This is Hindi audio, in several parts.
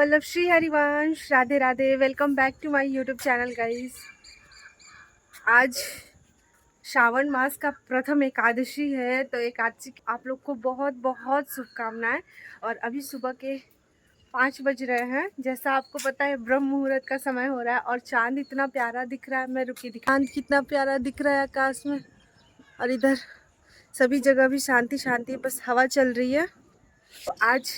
Vallabh Shri Harivansh. Radhe Radhe. Welcome back to my YouTube channel guys. आज श्रावण मास का प्रथम एकादशी है, तो एकादशी की आप लोग को बहुत बहुत शुभकामनाएं। और अभी सुबह के 5 बज रहे हैं। जैसा आपको पता है ब्रह्म मुहूर्त का समय हो रहा है और चांद इतना प्यारा दिख रहा है। मैं रुकी दिखा, चांद कितना प्यारा दिख रहा है आकाश में। और इधर सभी जगह भी शांति शांति, बस हवा चल रही है। तो आज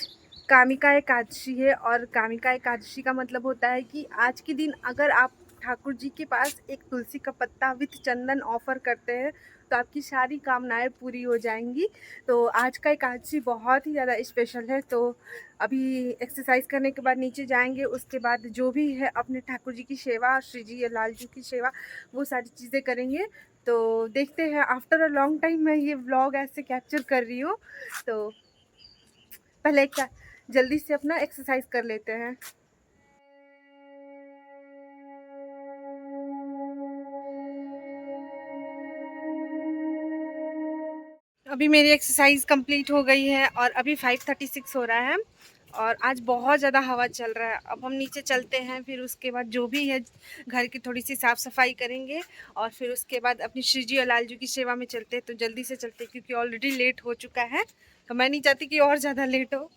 कामिका एकादशी है और कामिका एकादशी का मतलब होता है कि आज के दिन अगर आप ठाकुर जी के पास एक तुलसी का पत्ता विथ चंदन ऑफर करते हैं तो आपकी सारी कामनाएं पूरी हो जाएंगी। तो आज का एकादशी बहुत ही ज़्यादा स्पेशल है। तो अभी एक्सरसाइज करने के बाद नीचे जाएंगे, उसके बाद जो भी है अपने ठाकुर जी की सेवा, श्री जी लाल जी की सेवा, वो सारी चीज़ें करेंगे। तो देखते हैं, आफ्टर अ लॉन्ग टाइम मैं ये व्लॉग ऐसे कैप्चर कर रही हूँ। तो पहले जल्दी से अपना एक्सरसाइज कर लेते हैं। अभी मेरी एक्सरसाइज कंप्लीट हो गई है और अभी 5:36 हो रहा है और आज बहुत ज़्यादा हवा चल रहा है। अब हम नीचे चलते हैं, फिर उसके बाद जो भी है घर की थोड़ी सी साफ़ सफाई करेंगे और फिर उसके बाद अपनी श्री जी और लाल जी की सेवा में चलते हैं। तो जल्दी से चलते हैं क्योंकि ऑलरेडी लेट हो चुका है, तो मैं नहीं चाहती कि और ज़्यादा लेट हो।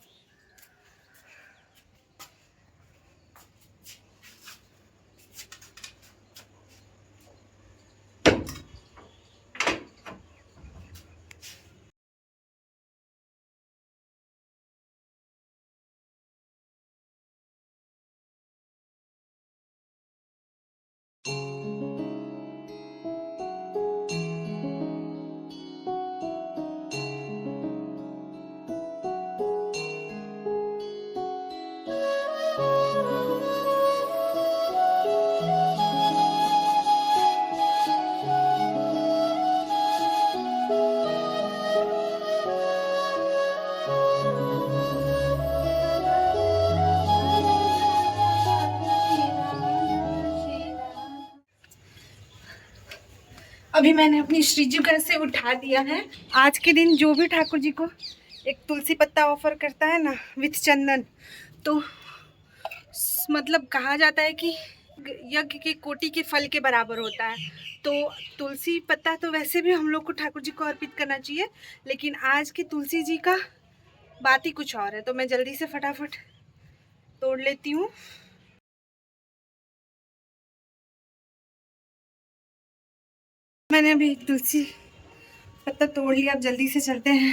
अभी मैंने अपनी श्री जी घर से उठा दिया है। आज के दिन जो भी ठाकुर जी को एक तुलसी पत्ता ऑफर करता है ना विथ चंदन, तो मतलब कहा जाता है कि यज्ञ के कोटि के फल के बराबर होता है। तो तुलसी पत्ता तो वैसे भी हम लोग को ठाकुर जी को अर्पित करना चाहिए, लेकिन आज की तुलसी जी का बात ही कुछ और है। तो मैं जल्दी से फटाफट तोड़ लेती हूँ। मैंने अभी तुलसी पत्ता तोड़ लिया। अब जल्दी से चलते हैं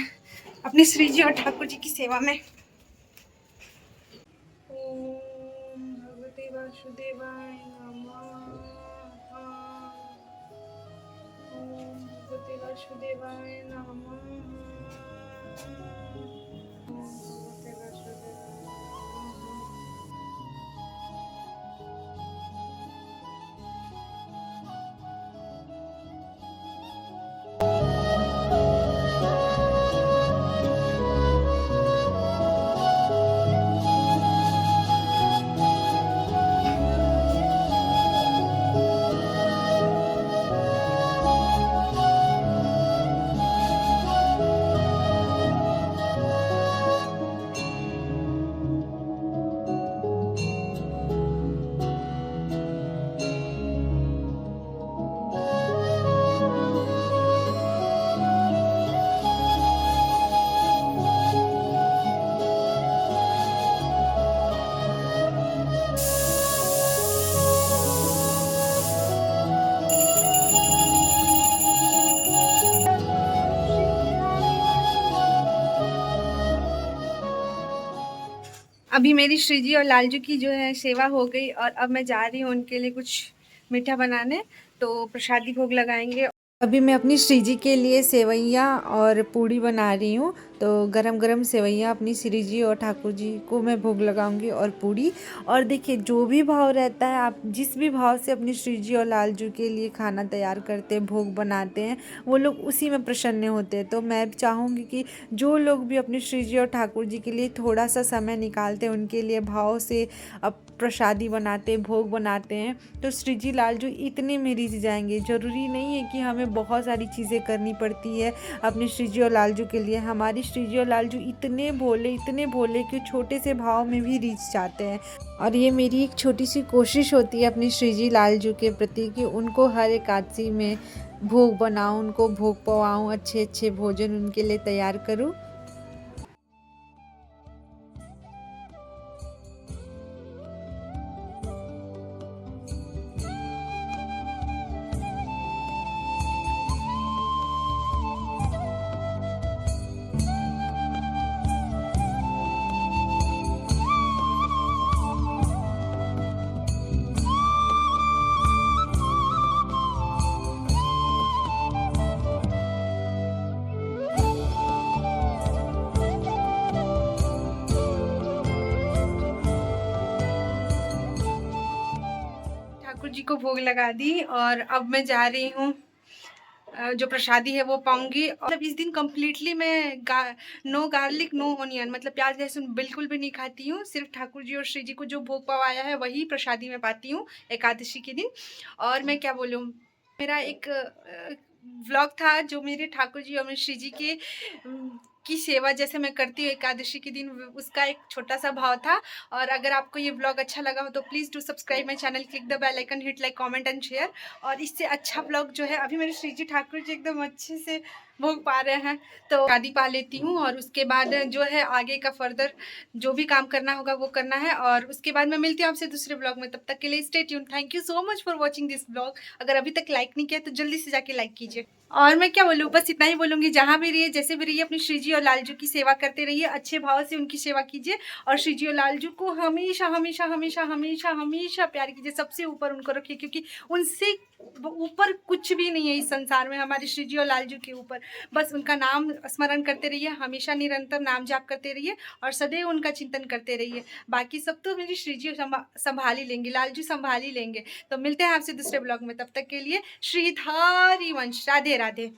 अपनी श्री जी और ठाकुर जी की सेवा में। ओम भगवते वासुदेवाय नमः। ओम भगवते वासुदेवाय नमः। ओम भगवते वासुदेवाय अभी मेरी श्री जी और लालजू की जो है सेवा हो गई और अब मैं जा रही हूँ उनके लिए कुछ मीठा बनाने। तो प्रसादी भोग लगाएंगे। अभी मैं अपनी श्री जी के लिए सेवैयाँ और पूड़ी बना रही हूँ। तो गरम गरम सेवैयाँ अपनी श्री जी और ठाकुर जी को मैं भोग लगाऊंगी और पूड़ी। और देखिए, जो भी भाव रहता है, आप जिस भी भाव से अपनी श्री जी और लालजू के लिए खाना तैयार करते हैं, भोग बनाते हैं, वो लोग उसी में प्रसन्न होते हैं। तो मैं चाहूँगी कि जो लोग भी अपनी श्री जी और ठाकुर जी के लिए थोड़ा सा समय निकालते हैं, उनके लिए भाव से अब प्रसादी बनाते, भोग बनाते हैं, तो श्री जी लालजू इतने में रिझ जाएंगे। ज़रूरी नहीं है कि हमें बहुत सारी चीज़ें करनी पड़ती है अपनी श्री जी और लालजू के लिए। हमारी श्री जी और लालजू इतने भोले कि छोटे से भाव में भी रीझ जाते हैं। और ये मेरी एक छोटी सी कोशिश होती है अपनी श्री जी लालजू के प्रति कि उनको हर एकादशी में भोग बनाऊं, उनको भोग पवाऊं, अच्छे अच्छे भोजन उनके लिए तैयार करूं। ठाकुर जी को भोग लगा दी और अब मैं जा रही हूँ जो प्रसादी है वो पाऊंगी। और मतलब इस दिन कम्प्लीटली मैं नो गार्लिक नो ऑनियन, मतलब प्याज लहसुन बिल्कुल भी नहीं खाती हूँ। सिर्फ ठाकुर जी और श्री जी को जो भोग पवाया है वही प्रसादी में पाती हूँ एकादशी के दिन। और मैं क्या बोलूँ, मेरा एक व्लॉग था जो मेरे ठाकुर जी और मेरे श्री जी के की सेवा जैसे मैं करती हूँ एकादशी के दिन, उसका एक छोटा सा भाव था। और अगर आपको ये व्लॉग अच्छा लगा हो तो please do subscribe my channel, click the bell icon, hit like comment and share. और इससे अच्छा व्लॉग जो है, अभी मेरे श्री जी ठाकुर जी एकदम अच्छे से भोग पा रहे हैं तो शादी पा लेती हूँ। और उसके बाद जो है आगे का फर्दर जो भी काम करना होगा वो करना है। और उसके बाद मैं मिलती हूँ आपसे दूसरे ब्लॉग में, तब तक के लिए stay tune. Thank you so much for watching this blog. अगर अभी तक लाइक नहीं किया तो जल्दी से जाके लाइक कीजिए। और मैं क्या बोलूँ, बस इतना ही बोलूँगी, जहाँ भी रहिए जैसे भी रहिए अपनी श्री जी और लालजू की सेवा करते रहिए, अच्छे भाव से उनकी सेवा कीजिए। और श्री जी और लालजू को हमेशा हमेशा हमेशा हमेशा हमेशा प्यार कीजिए, सबसे ऊपर उनको रखिए, क्योंकि उनसे ऊपर कुछ भी नहीं है इस संसार में हमारे श्री जी और लालजू के ऊपर। बस उनका नाम स्मरण करते रहिए, हमेशा निरंतर नाम जाप करते रहिए और सदैव उनका चिंतन करते रहिए। बाकी सब तो मेरी श्री जी संभाल ही लेंगे, लालजू संभाल ही लेंगे। तो मिलते हैं आपसे दूसरे ब्लॉग में, तब तक के लिए श्रीधारी वंश। राधे राधे।